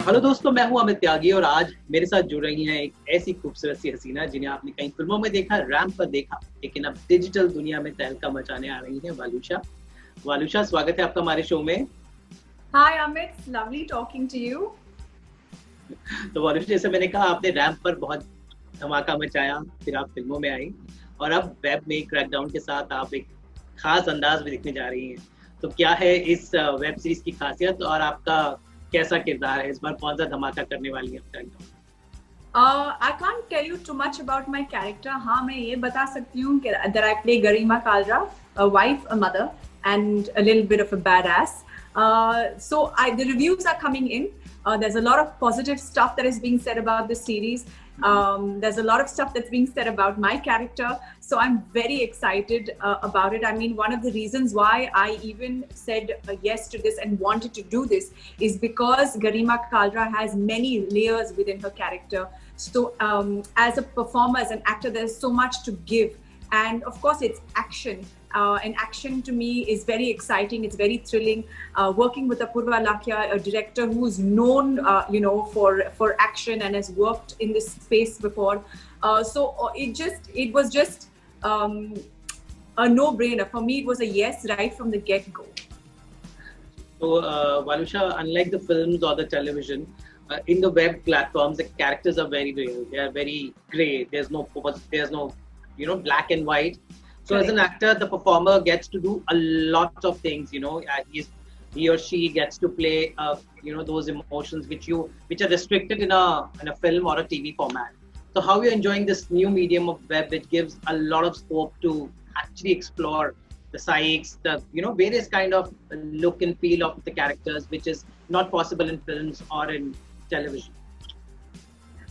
Hello दोस्तों, मैं हूं अमित त्यागी और आज मेरे साथ जुड़ रही हैं एक ऐसी खूबसूरत सी हसीना जिन्हें आपने कई फिल्मों में देखा, रैंप पर देखा, लेकिन अब डिजिटल दुनिया में तहलका मचाने आ रही हैं वालुषा। वालुषा, स्वागत है आपका हमारे शो में। Hi Amit, it's lovely talking to you. तो वालुषा, जैसे मैंने कहा, आपने रैंप पर बहुत धमाका मचाया, फिर आप फिल्मों में आई और अब वेब में क्रैकडाउन के साथ आप एक खास अंदाज में दिखने जा रही हैं। तो क्या है इस वेब सीरीज की खासियत और आपका कैसा किरदार है? इस बार कौन सा धमाका करने वाली है crackdown? I can't tell you too much about my character. हाँ, मैं ये बता सकती हूँ कि that I play Garima Kalra, a wife, a mother, and a little bit of a badass. The reviews are coming in. There's a lot of positive stuff that is being said about the series. There's a lot of stuff that's being said about my character. So I'm very excited about it. I mean, one of the reasons why I even said yes to this and wanted to do this is because Garima Kalra has many layers within her character. So as a performer, as an actor, there's so much to give. And of course, it's action. And action to me is very exciting. It's very thrilling. Working with Apurva Lakhia, a director who's known, for action and has worked in this space before. It was just a no-brainer for me. It was a yes right from the get-go. So, Valusha, unlike the films or the television, in the web platforms, the characters are very real. They are very grey. There's no black and white. So as an actor, the performer gets to do a lot of things. He or she gets to play, those emotions which are restricted in a film or a TV format. So how you're enjoying this new medium of web, which gives a lot of scope to actually explore the psyches, the various kind of look and feel of the characters, which is not possible in films or in television.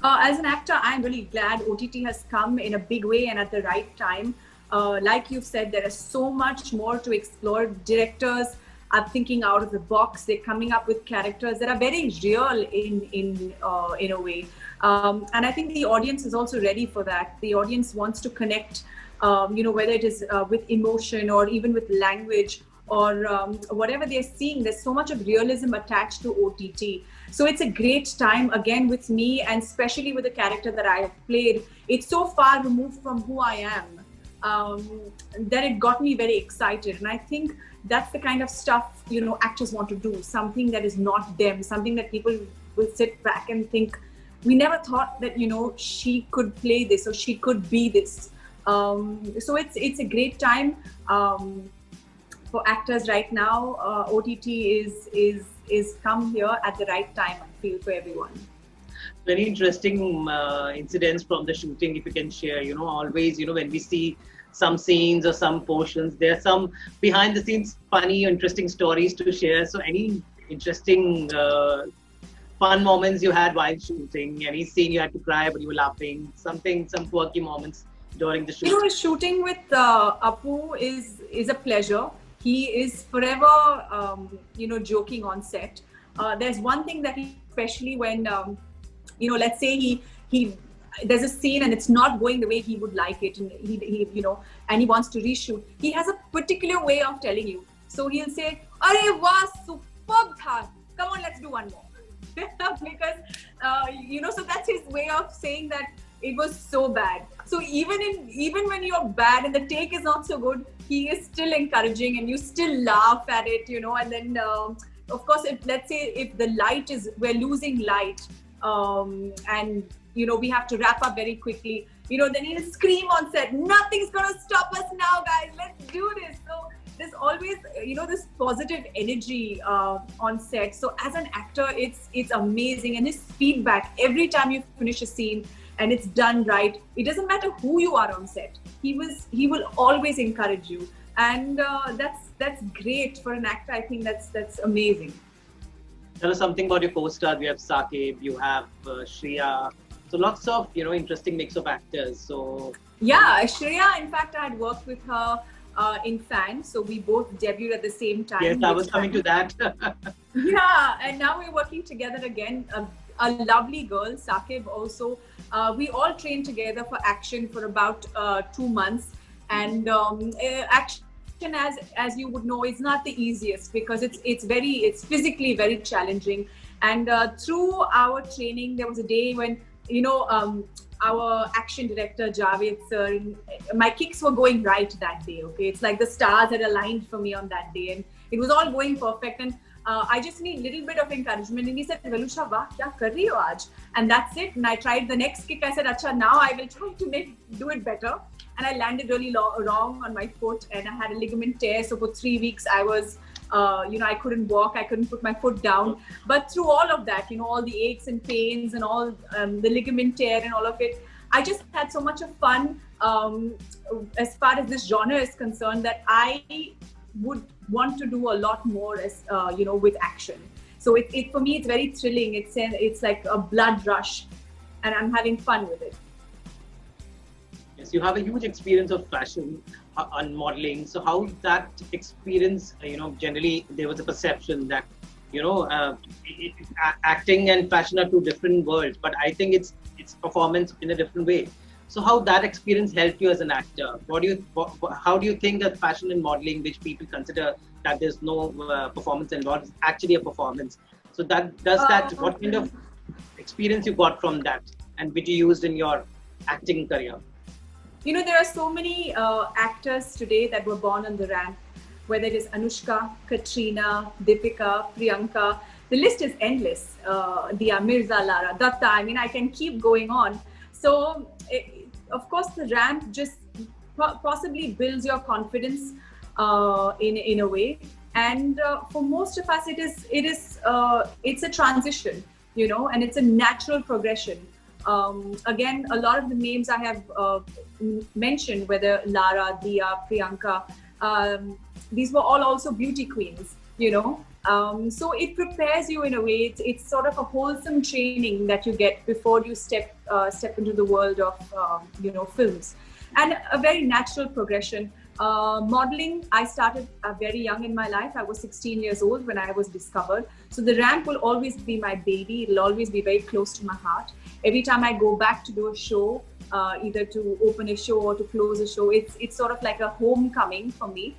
As an actor, I'm really glad OTT has come in a big way and at the right time. Like you've said, there is so much more to explore. Directors are thinking out of the box. They're coming up with characters that are very real in a way. And I think the audience is also ready for that. The audience wants to connect, whether it is with emotion or even with language or whatever they're seeing. There's so much of realism attached to OTT. So it's a great time again with me, and especially with the character that I have played. It's so far removed from who I am. That it got me very excited, and I think that's the kind of stuff actors want to do, something that is not them, something that people will sit back and think, we never thought that she could play this or she could be this. So it's a great time for actors right now. OTT is come here at the right time, I feel, for everyone. Very interesting incidents from the shooting, if you can share. Always, when we see some scenes or some portions, there are some behind the scenes funny, interesting stories to share. So any interesting fun moments you had while shooting? Any scene you had to cry but you were laughing? Some quirky moments during the shoot? Shooting with Apu is a pleasure. He is forever, joking on set. There's one thing that especially when let's say he there's a scene and it's not going the way he would like it, and he wants to reshoot. He has a particular way of telling you. So he'll say, "Arey wow, superb tha. Come on, let's do one more." Because so that's his way of saying that it was so bad. So even when you're bad and the take is not so good, he is still encouraging and you still laugh at it, and then of course, let's say if the we're losing light, and we have to wrap up very quickly, then he'll scream on set, "Nothing's gonna stop us now, guys, let's do this." So there's always this positive energy on set. So as an actor, it's amazing, and his feedback every time you finish a scene and it's done right, it doesn't matter who you are on set, he will always encourage you, and that's great for an actor. I think that's amazing. Tell us something about your co-stars. We have Saqib, you have Shreya. So lots of interesting mix of actors. So yeah, Shreya, in fact, I had worked with her in Fan, so we both debuted at the same time. Yes, I was coming to that. Yeah, and now we're working together again. A lovely girl, Saqib also. We all trained together for action for about 2 months, and action, as you would know, is not the easiest because it's physically very challenging, And through our training, there was a day when, our action director, Javed sir, my kicks were going right that day. Okay. It's like the stars had aligned for me on that day and it was all going perfect. And I just need a little bit of encouragement. And he said, Valusha, wah, kya kar rahi ho aaj? And that's it. And I tried the next kick. I said, acha, now I will try to do it better. And I landed really wrong on my foot and I had a ligament tear. So for 3 weeks, I was, I couldn't walk. I couldn't put my foot down. But through all of that, all the aches and pains and all the ligament tear and all of it, I just had so much of fun as far as this genre is concerned that I would want to do a lot more as, with action. So for me, it's very thrilling. It's like a blood rush and I'm having fun with it. Yes, you have a huge experience of fashion on modeling. So how that experience, generally there was a perception that, acting and fashion are two different worlds, but I think it's performance in a different way. So how that experience helped you as an actor? How do you think that fashion and modeling, which people consider that there's no performance involved, is actually a performance? So what kind of experience you got from that and which you used in your acting career? There are so many actors today that were born on the ramp, whether it is Anushka, Katrina, Deepika, Priyanka. The list is endless. Dia Mirza, Lara Datta. I mean, I can keep going on. So, of course, the ramp just possibly builds your confidence in a way. And for most of us, it's a transition, and it's a natural progression. Again, a lot of the names I have mentioned, whether Lara, Dia, Priyanka, these were all also beauty queens, so it prepares you in a way. It's sort of a wholesome training that you get before you step into the world of films, and a very natural progression. Modeling, I started very young in my life. I was 16 years old when I was discovered. So the ramp will always be my baby. It'll always be very close to my heart. Every time I go back to do a show, either to open a show or to close a show, it's sort of like a homecoming for me.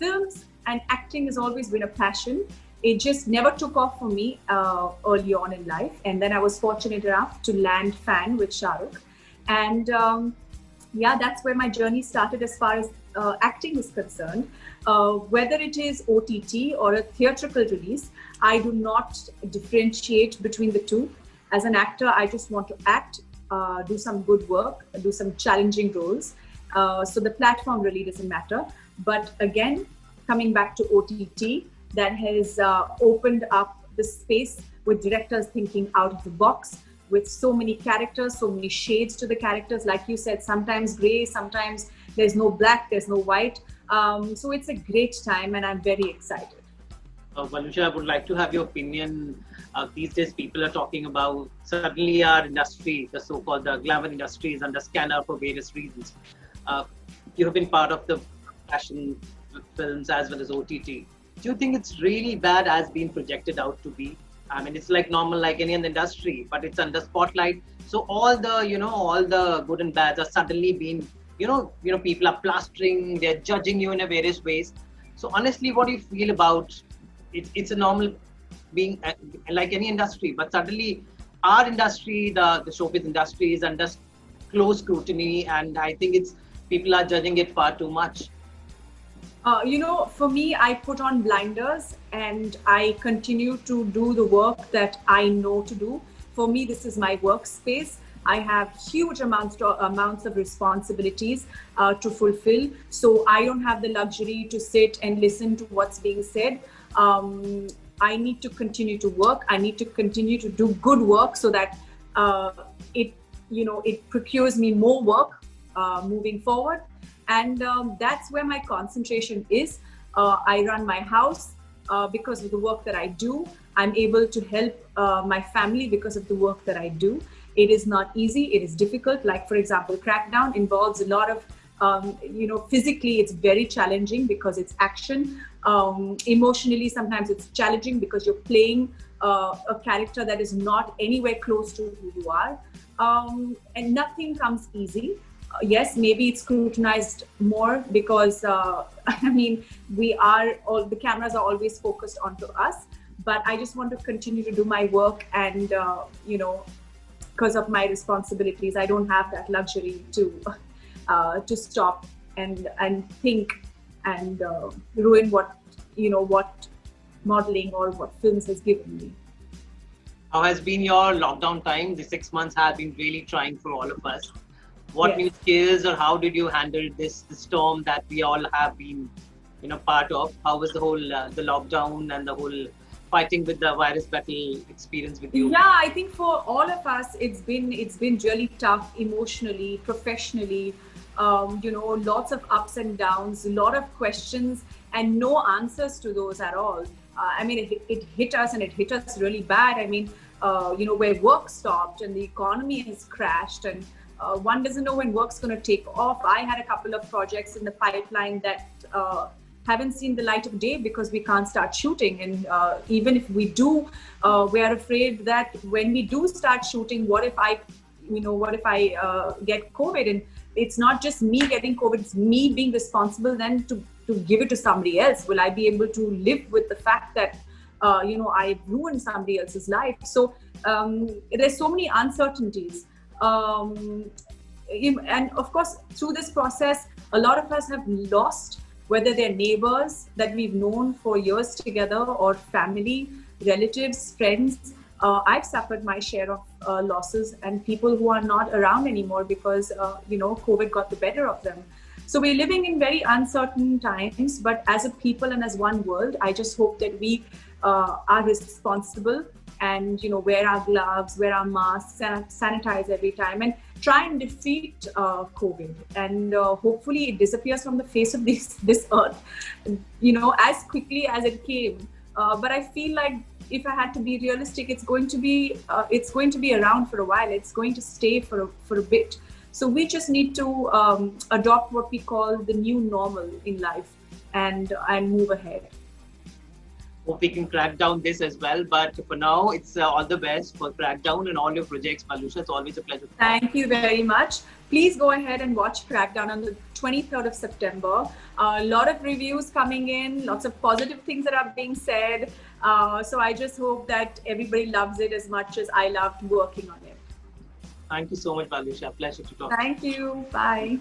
Films and acting has always been a passion. It just never took off for me early on in life. And then I was fortunate enough to land Fan with Shah Rukh. And that's where my journey started as far as acting is concerned. Whether it is OTT or a theatrical release, I do not differentiate between the two. As an actor, I just want to act, do some good work, do some challenging roles. So the platform really doesn't matter. But again, coming back to OTT, that has opened up the space with directors thinking out of the box, with so many characters, so many shades to the characters. Like you said, sometimes gray, sometimes there's no black, there's no white. So it's a great time and I'm very excited. Valusha, I would like to have your opinion. These days, people are talking about suddenly our industry, the so-called glamour industry, is under scanner for various reasons. You have been part of the fashion films as well as OTT. Do you think it's really bad as being projected out to be? I mean, it's like normal, like any other industry, but it's under spotlight. So all the good and bads are suddenly being, people are plastering, they're judging you in a various ways. So honestly, what do you feel about it? It's a normal being like any industry, but suddenly our industry, the showbiz industry, is under close scrutiny, and I think people are judging it far too much. For me, I put on blinders and I continue to do the work that I know to do. For me, this is my workspace. I have huge amounts of responsibilities to fulfill. So I don't have the luxury to sit and listen to what's being said. I need to continue to work. I need to continue to do good work so that it procures me more work moving forward. And that's where my concentration is. I run my house because of the work that I do. I'm able to help my family because of the work that I do. It is not easy. It is difficult. Like, for example, Crackdown involves a lot of, physically it's very challenging because it's action. Emotionally, sometimes it's challenging because you're playing a character that is not anywhere close to who you are. And nothing comes easy. Yes, maybe it's scrutinized more because, the cameras are always focused onto us. but I just want to continue to do my work, and because of my responsibilities, I don't have that luxury to stop and think and ruin what modeling or what films has given me. How has been your lockdown time? The 6 months have been really trying for all of us. What Yes. new skills or how did you handle this storm that we all have been, part of? How was the whole the lockdown and the whole fighting with the virus battle experience with you? Yeah, I think for all of us, it's been really tough emotionally, professionally. Lots of ups and downs, a lot of questions, and no answers to those at all. I mean, it hit us, and it hit us really bad. I mean, where work stopped and the economy has crashed, and one doesn't know when work's going to take off. I had a couple of projects in the pipeline that haven't seen the light of day because we can't start shooting. And even if we do, we are afraid that when we do start shooting, what if I get COVID? And it's not just me getting COVID, it's me being responsible then to give it to somebody else. Will I be able to live with the fact that, I ruined somebody else's life? So there's so many uncertainties. And of course, through this process, a lot of us have lost, whether they're neighbors that we've known for years together or family, relatives, friends. I've suffered my share of losses, and people who are not around anymore because, COVID got the better of them. So we're living in very uncertain times, but as a people and as one world, I just hope that we are responsible and, wear our gloves, wear our masks, sanitize every time, and try and defeat COVID. And hopefully it disappears from the face of this earth, as quickly as it came. But I feel like if I had to be realistic, it's going to be around for a while. It's going to stay for a bit. So we just need to adopt what we call the new normal in life and move ahead. Hope we can crack down this as well. But for now, it's all the best for Crackdown and all your projects, Valusha. It's always a pleasure. Thank you very much. Please go ahead and watch Crackdown on the 23rd of September. A lot of reviews coming in, lots of positive things that are being said. So I just hope that everybody loves it as much as I loved working on it. Thank you so much, Valusha. Pleasure to talk. Thank you. Bye.